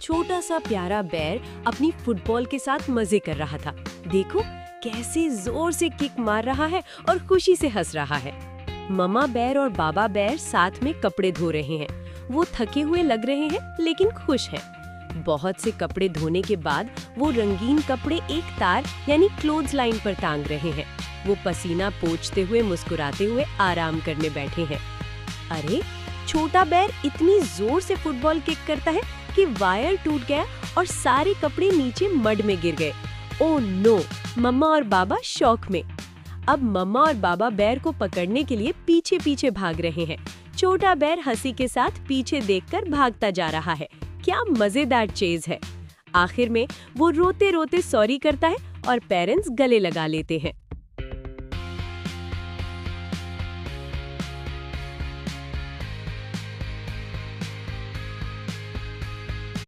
छोटा सा प्यारा बेर अपनी फुटबॉल के साथ मजे कर रहा था। देखो कैसे जोर से किक मार रहा है और खुशी से हंस रहा है। मम्मा बेर और बाबा बेर साथ में कपड़े धो रहे हैं। वो थके हुए लग रहे हैं लेकिन खुश हैं। बहुत से कपड़े धोने के बाद वो रंगीन कपड़े एक तार यानी क्लोथ्स लाइन पर टांग रहे हैं। वो पसीना पोंछते हुए मुस्कुराते हुए आराम करने बैठे हैं। अरे छोटा बेर इतनी जोर से फुटबॉल किक करता है कि वायर टूट गया और सारे कपड़े नीचे मड में गिर गए। Oh no! मम्मा और बाबा शॉक में। अब मम्मा और बाबा बेर को पकड़ने के लिए पीछे पीछे भाग रहे हैं। छोटा बेर हंसी के साथ पीछे देखकर भागता जा रहा है। क्या मजेदार चेज है। आखिर में वो रोते रोते सॉरी करता है और पेरेंट्स गले लगा लेते हैं।